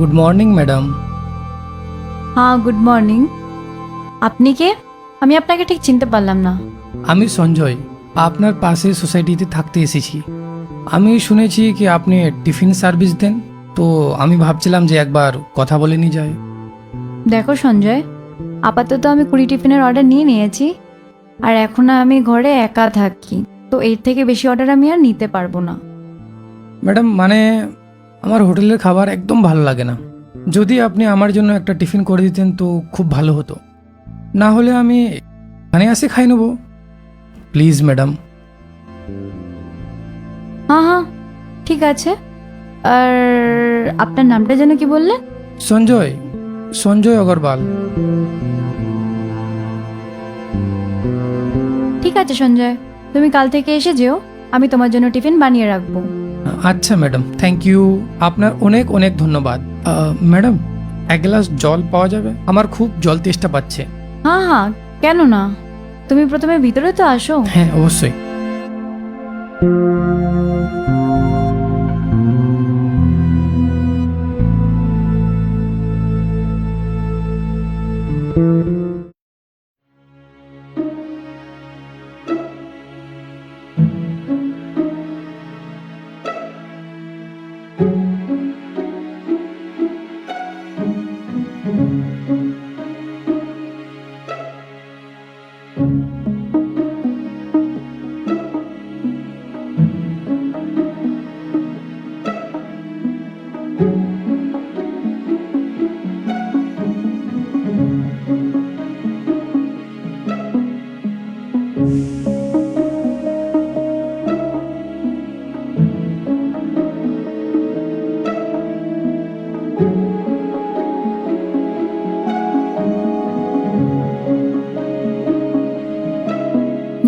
Good morning madam. হ্যাঁ, good morning. আপনি কে? আমি আপনাকে ঠিক চিনতে পারলাম না। আমি সঞ্জয়, আপনার পাশে সোসাইটিতে থাকতে এসেছি। আমি শুনেছি কি আপনি টিফিন সার্ভিস দেন, তো আমি ভাবছিলাম যে একবার কথা বলে নিয়ে যায়। দেখো সঞ্জয়, আপাতত আমি 20 টিফিনের অর্ডার নিয়ে নিয়েছি, আর এখন আমি ঘরে একা থাকি, তো এর থেকে বেশি অর্ডার আমি আর নিতে পারবো না। ম্যাডাম মানে আমার হোটেলের খাবার একদম ভালো লাগে না। যদি আপনি আমার জন্য একটা টিফিন করে দিতেন তো খুব ভালো হতো, না হলে আমি এখানে আসে খাই নেবো। Please madam. হ্যাঁ হ্যাঁ, ঠিক আছে। আর আপনার নামটা যেন কি বললেন? সঞ্জয়, সঞ্জয় অগরওয়াল। ঠিক আছে সঞ্জয়, তুমি কাল থেকে এসে যেও, আমি তোমার জন্য টিফিন বানিয়ে রাখবো। আচ্ছা ম্যাডাম, থ্যাংক ইউ। আপনার অনেক অনেক ধন্যবাদ। ম্যাডাম, এক গ্লাস জল পাওয়া যাবে? আমার খুব জল তেষ্টা পাচ্ছে। হ্যাঁ হ্যাঁ, কেন না। তুমি প্রথমে ভিতরে তো আসো। হ্যাঁ অবশ্যই।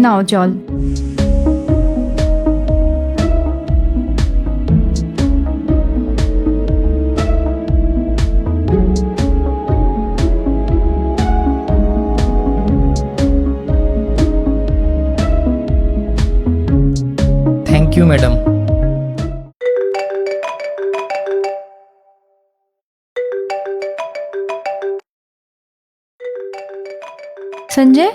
নাও জল। Thank you madam. সঞ্জয়,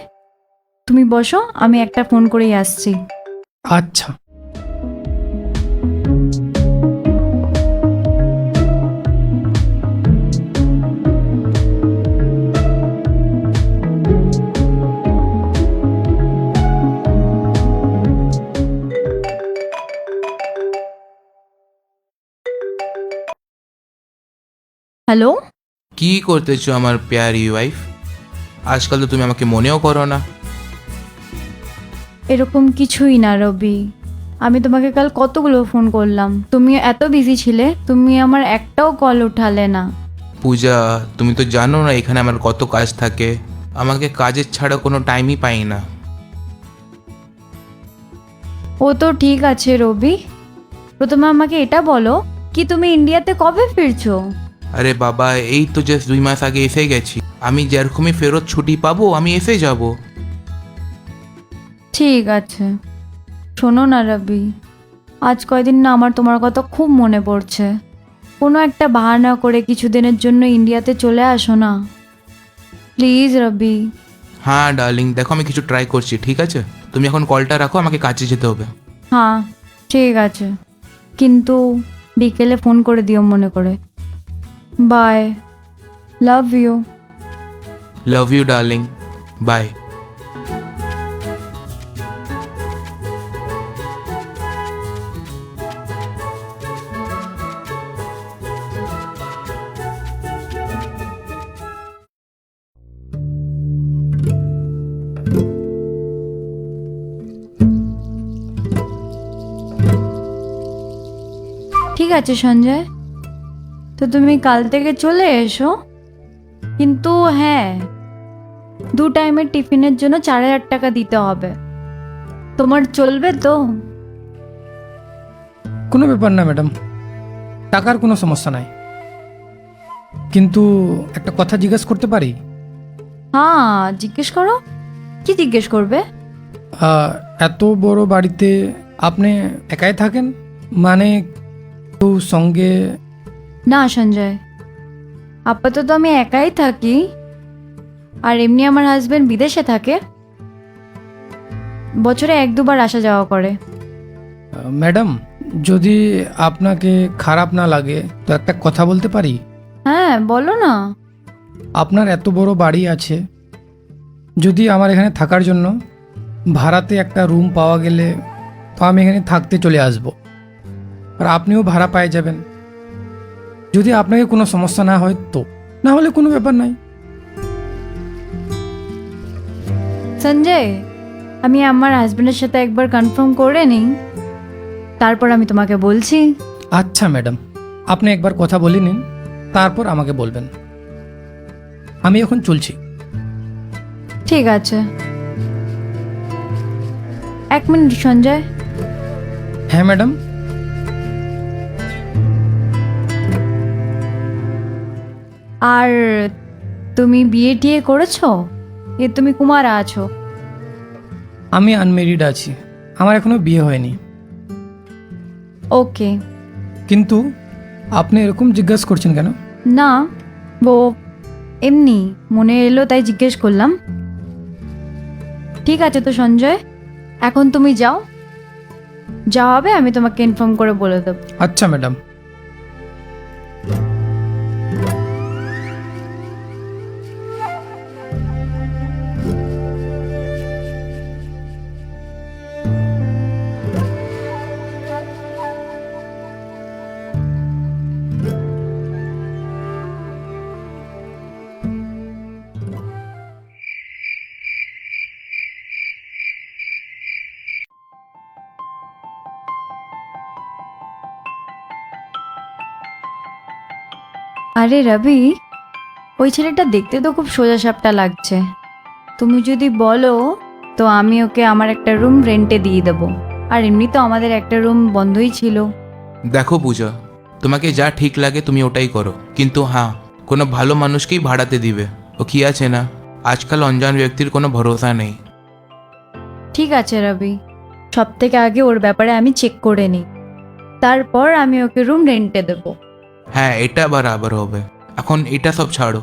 তুমি বসো, আমি একটা ফোন করেই আসছি। আচ্ছা। হ্যালো। কি করতেছো আমার প্যারি ওয়াইফ? আজকাল তো তুমি আমাকে মনেও করো না। এরকম কিছুই না রবি, আমি তোমাকে কাল কতগুলো ফোন করলাম, তুমি এত বিজি ছিলে, তুমি আমার একটাও কল উঠালে না। পূজা, তুমি তো জানো না এখানে আমার কত কাজ থাকে। আমাকে কাজের ছাড়া কোনো টাইমই পাই না। ও তো ঠিক আছে রবি, প্রথমে আমাকে এটা বলো, কি তুমি ইন্ডিয়াতে কবে ফিরছো? আরে বাবা, এই তো জাস্ট 2 মাস আগে এসে গেছি। আমি যেরকমই ফেরত ছুটি পাবো আমি এসে যাব। ঠিক আছে, শোনো না রবি, আজ কয়দিন না আমার তোমার কথা খুব মনে পড়ছে। কোনো একটা বাহানা করে কিছুদিনের জন্য ইন্ডিয়াতে চলে আসো না, প্লিজ রবি। হ্যাঁ ডার্লিং, দেখো আমি কিছু ট্রাই করছি, ঠিক আছে? তুমি এখন কলটা রাখো, আমাকে কাজে যেতে হবে। হ্যাঁ ঠিক আছে, কিন্তু বিকেলে ফোন করে দিও মনে করে। Bye, love you. Love you darling, bye. ঠিক আছে সঞ্জয়, তো তুমি কাল থেকে চলে এসো, কিন্তু হ্যাঁ, 2 টাইমের টিফিনের জন্য 4,000 টাকা দিতে হবে। তোমার চলবে তো? কোনো ব্যাপার না ম্যাডাম, টাকার কোনো সমস্যা নাই, কিন্তু একটা কথা জিজ্ঞেস করতে পারি? হ্যাঁ জিজ্ঞেস করো। কি জিজ্ঞেস করবে? এত বড় বাড়িতে আপনি একাই থাকেন? মানে কেউ সঙ্গে? না সঞ্জয়, আপাতত আমি একাই থাকি, আর এমনি আমার হাজবেন্ড বিদেশে থাকে, বছরে 1-2 বার আসা যাওয়া করে। ম্যাডাম, যদি আপনাকে খারাপ না লাগে তো একটা কথা বলতে পারি? হ্যাঁ বলো না। আপনার এত বড় বাড়ি আছে, যদি আমার এখানে থাকার জন্য ভাড়াতে একটা রুম পাওয়া গেলে তো আমি এখানে থাকতে চলে আসব, আর আপনিও ভাড়া পেয়ে যাবেন। যদি আপনাকে কোনো সমস্যা না হয় তো, না হলে কোনো ব্যাপার নাই। সঞ্জয়, আমি আমার হাজবেন্ডের সাথে একবার কনফার্ম করে নিই, তারপর আমি তোমাকে বলছি। আচ্ছা ম্যাডাম, আপনি একবার কথা বলে নিন, তারপর আমাকে বলবেন। আমি এখন চলছি। ঠিক আছে। 1 মিনিট সঞ্জয়। হ্যাঁ ম্যাডাম। আর তুমি বিয়ে টিয়ে করেছো? তুমি কুমারা আছো? আমি আনমেরিড আছি, আমার এখনো বিয়ে হয়নি। ওকে। কিন্তু আপনি এরকম জিজ্ঞাসা করছেন কেন? না, ও এমনি মনে এলো তাই জিজ্ঞেস করলাম। ঠিক আছে তো সঞ্জয়, এখন তুমি যাও, যা হবে আমি তোমাকে ইনফর্ম করে বলে দেব। আচ্ছা ম্যাডাম। আরে রবি, ওই ছেলেটা দেখতে তো খুব সোজাসাপটা লাগছে। তুমি যদি বলো তো আমি ওকে আমার একটা রুম রেন্টে দিয়ে দেবো, আর এমনি তো আমাদের একটা রুম বন্ধই ছিল। দেখো পূজা, তোমাকে যা ঠিক লাগে তুমি ওটাই করো, কিন্তু হ্যাঁ, কোনো ভালো মানুষকেই ভাড়াতে দিবে। ও কি আছে না, আজকাল অনজান ব্যক্তির কোনো ভরসা নেই। ঠিক আছে রবি, সব থেকে আগে ওর ব্যাপারে আমি চেক করে নিই, তারপর আমি ওকে রুম রেন্টে দেবো। হ্যাঁ, এটা বরাবর হবে। এখন এটা সব ছাড়ো,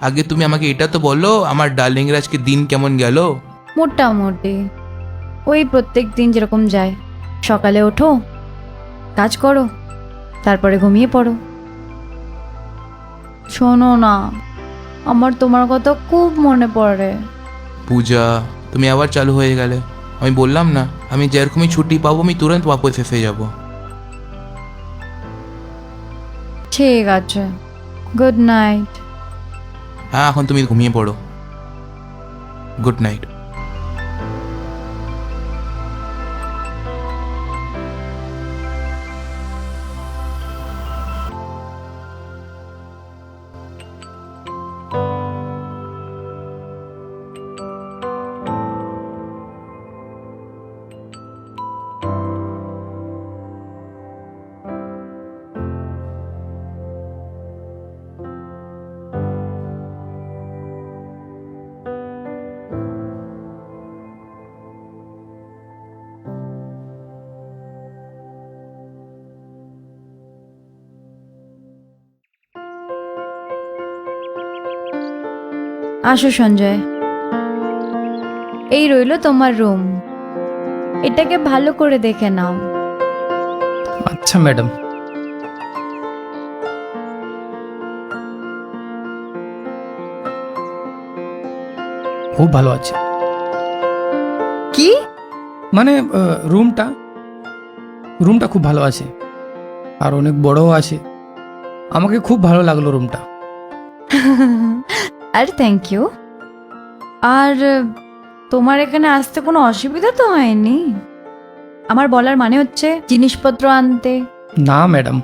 আগে তুমি আমাকে এটা তো বলো, আমার ডার্লিং রাজকে দিন কেমন গেল? মোটামুটি ওই প্রত্যেক দিন যেরকম যায়, সকালে ওঠো, কাজ করো, তারপরে ঘুমিয়ে পড়ো। শোনো না, আমার তোমার কথা খুব মনে পড়ে। পূজা, তুমি আবার চালু হয়ে গেলে। আমি বললাম না, আমি যেরকমই ছুটি পাবো আমি তুরন্ত ওয়াপস এসে যাব। ঠিক আছে, গুড নাইট। হ্যাঁ, এখন তুমি ঘুমিয়ে পড়ো। Good night. আসো সঞ্জয়, এই রইলো তোমার রুম, এটাকে ভালো করে দেখে নাও। আচ্ছা ম্যাডাম। খুব ভালো আছে। কি? মানে রুমটা রুমটা খুব ভালো আছে, আর অনেক বড়ও আছে। আমাকে খুব ভালো লাগলো রুমটা। আরে থ্যাংক ইউ। আর তোমার এখানে আসতে কোনো অসুবিধা তো হয়নি? আমার বলার মানে হচ্ছে জিনিসপত্র আনতে। না ম্যাডাম,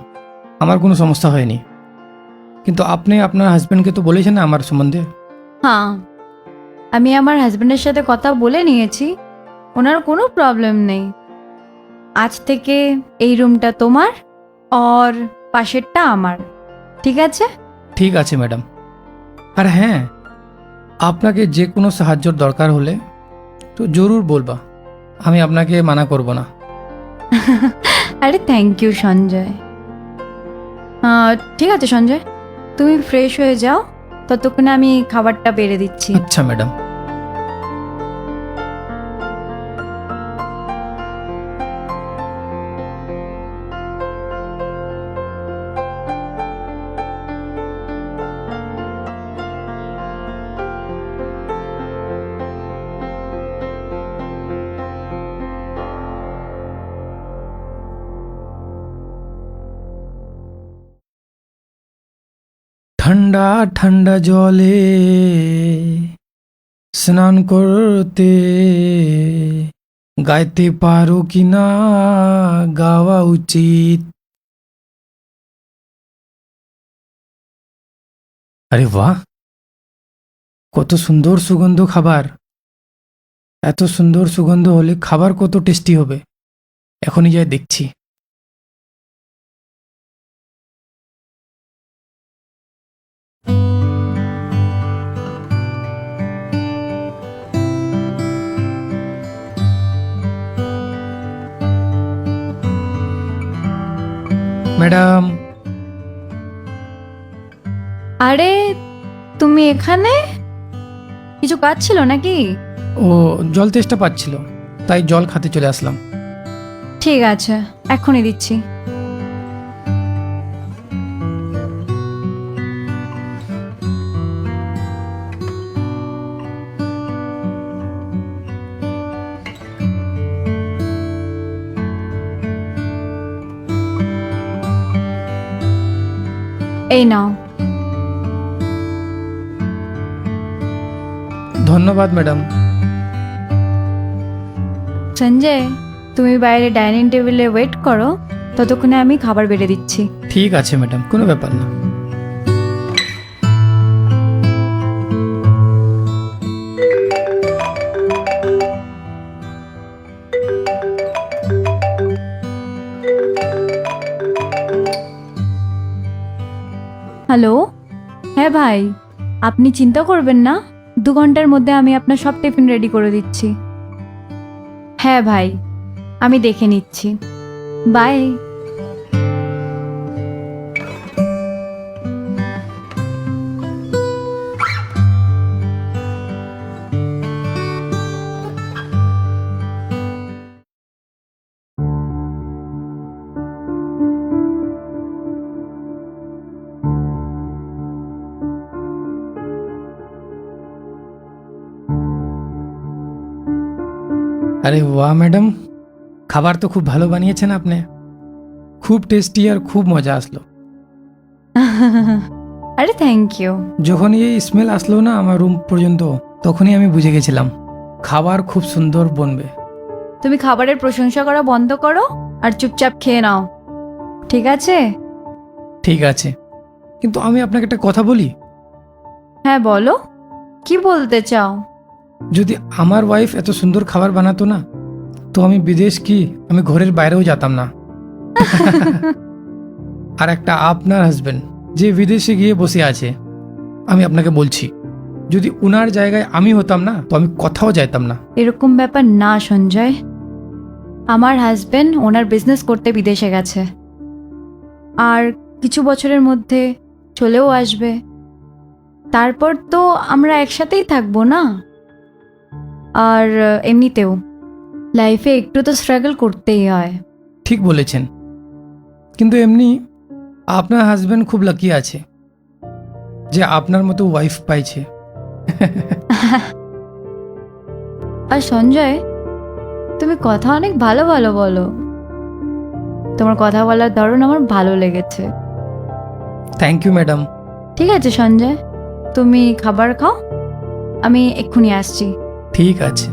আমার কোনো সমস্যা হয়নি। কিন্তু আপনি আপনার হাজব্যান্ডকে তো বলেছেন না আমার সম্বন্ধে? হ্যাঁ, আমি আমার হাজবেন্ডের সাথে কথা বলে নিয়েছি, ওনার কোনো প্রবলেম নেই। আজ থেকে এই রুমটা তোমার, আর পাশেরটা আমার। ঠিক আছে? ঠিক আছে ম্যাডাম। আর হ্যাঁ, আপনাকে যে কোনো সাহায্যর দরকার হলে তো জরুর বলবা, আমি আপনাকে মানা করব না। আরে থ্যাংক ইউ সঞ্জয়। ঠিক আছে সঞ্জয়, তুমি ফ্রেশ হয়ে যাও, ততক্ষণে আমি খাবারটা বেড়ে দিচ্ছি। আচ্ছা ম্যাডাম। ঠান্ডা ঠান্ডা জলে স্নান করতে গাইতে পারো কিনা গাওয়া উচিত। আরে বাহ, কত সুন্দর সুগন্ধ খাবার। এত সুন্দর সুগন্ধ হলে খাবার কত টেস্টি হবে, এখনই যাই দেখছি। ম্যাডাম, আরে তুমি এখানে? কিছু কাজ ছিল নাকি? ও জল তেষ্টা পাচ্ছিল, তাই জল খেতে চলে আসলাম। ঠিক আছে, এখনই দিচ্ছি। এই নাও। ধন্যবাদ ম্যাডাম। সঞ্জয়, তুমি বাইরে ডাইনিং টেবিলে ওয়েট করো, ততক্ষণে আমি খাবার বেড়ে দিচ্ছি। ঠিক আছে ম্যাডাম, কোনো ব্যাপার না। হ্যালো, হ্যাঁ ভাই, আপনি চিন্তা করবেন না, 2 ঘন্টার মধ্যে আমি আপনার সব টিফিন রেডি করে দিচ্ছি। হ্যাঁ ভাই, আমি দেখে নিচ্ছি। বাই। আরে বাহ ম্যাডাম, খাবার তো খুব ভালো বানিয়েছেন আপনি। খুব টেস্টি আর খুব মজা আসলো। আরে থ্যাংক ইউ। যখন এই স্মেল আসলো না আমার রুম পর্যন্ত, তখনই আমি বুঝে গেছিলাম খাবার খুব সুন্দর বনবে। তুমি খাবারের প্রশংসা করা বন্ধ করো আর চুপচাপ খেয়ে নাও, ঠিক আছে? ঠিক আছে, কিন্তু আমি আপনাকে একটা কথা বলি। হ্যাঁ বলো, কি বলতে চাও? যদি আমার ওয়াইফ এত সুন্দর খাবার বানাতো না, তো আমি বিদেশ কি, আমি ঘরের বাইরেও যেতাম না। আর একটা আপনার হাজবেন্ড যে বিদেশে গিয়ে বসে আছে, আমি আপনাকে বলছি, যদি উনার জায়গায় আমি হতাম না, তো আমি কোথাও যাইতাম না। এরকম ব্যাপার না সঞ্জয়, আমার হাজবেন্ড ওনার বিজনেস করতে বিদেশে গেছে, আর কিছু বছরের মধ্যে চলেও আসবে। তারপর তো আমরা একসাথেই থাকবো না। আর এমনিতেও লাইফে একটু তো স্ট্রাগল করতেই হয়। ঠিক বলেছেন, কিন্তু এমনি আপনার হাজবেন্ড খুব লাকি আছে যে আপনার মতো ওয়াইফ পাইছে। আর সঞ্জয়, তুমি কথা অনেক ভালো ভালো বলো, তোমার কথা বলার ধরন আমার ভালো লেগেছে। Thank you madam. ঠিক আছে সঞ্জয়, তুমি খাবার খাও, আমি এক্ষুনি আসছি। ঠিক আছে।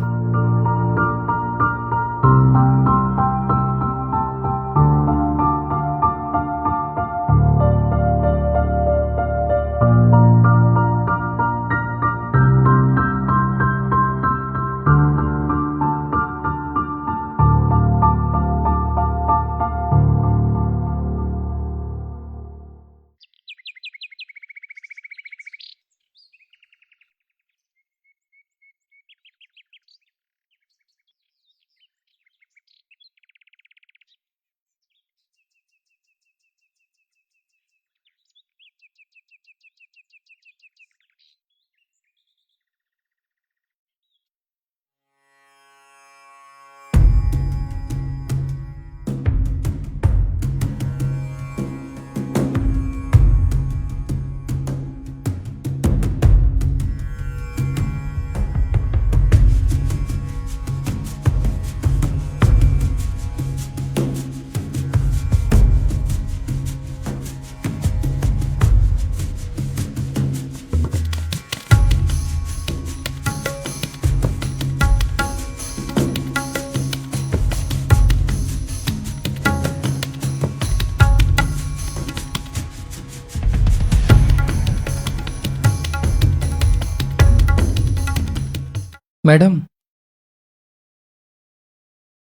ম্যাডাম,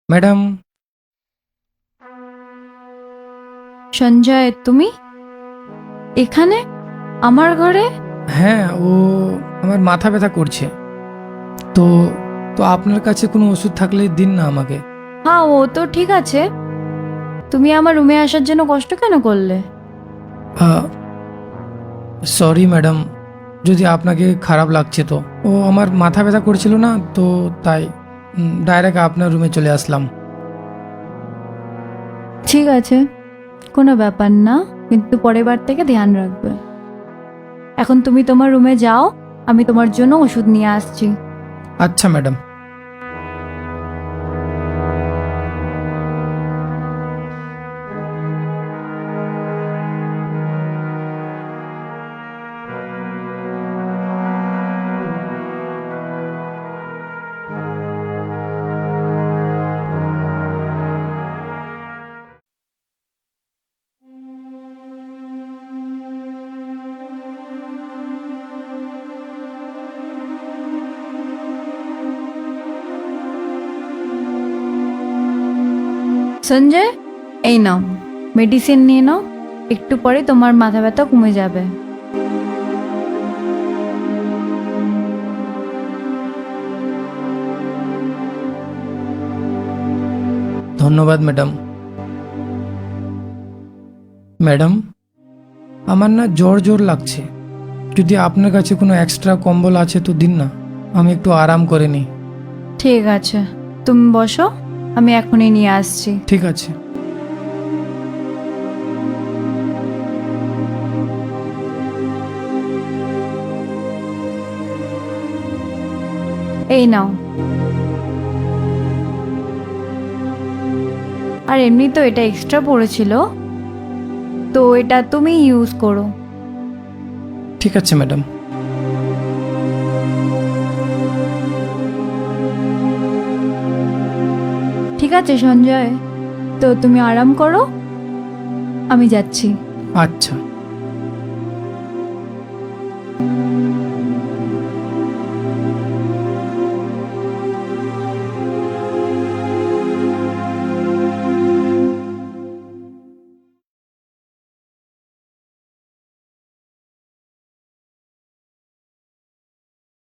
ম্যাডাম, সঞ্জয়, তুমি এখানে আমার ঘরে? হ্যাঁ, ও আমার মাথা ব্যথা করছে, তো তো আপনার কাছে কোনো ওষুধ থাকলে দিন না আমাকে। হ্যাঁ, ও তো ঠিক আছে। তুমি আমার রুমে আসার জন্য কষ্ট কেন করলে? সরি ম্যাডাম, যদি আপনাকে খারাপ লাগছে তো। ও আমার মাথা ব্যথা করছিল না, তো তাই ডাইরেক্ট আপনার রুমে চলে আসলাম। ঠিক আছে, কোনো ব্যাপার না, কিন্তু পরের বার থেকে ধ্যান রাখবে। এখন তুমি তোমার রুমে যাও, আমি তোমার জন্য ওষুধ নিয়ে আসছি। আচ্ছা ম্যাডাম। সঞ্জয়, এই নাও, মেডিসিন নিয়ে নাও, একটু পরে তোমার মাথা ব্যথা কমে যাবে। ধন্যবাদ ম্যাডাম। ম্যাডাম, আমার না জ্বর জ্বর লাগছে, যদি আপনার কাছে কোনো এক্সট্রা কম্বল আছে তো দিন না, আমি একটু আরাম করে নিই। ঠিক আছে, তুমি বসো, আমি এখনই নিয়ে আসছি। ঠিক আছে। এই নাও। আর এমনি তো এটা এক্সট্রা পড়েছিল, তো এটা তুমি ইউজ করো। ঠিক আছে ম্যাডাম। ঠিক আছে সঞ্জয়, তো তুমি আরাম করো, আমি যাচ্ছি। আচ্ছা।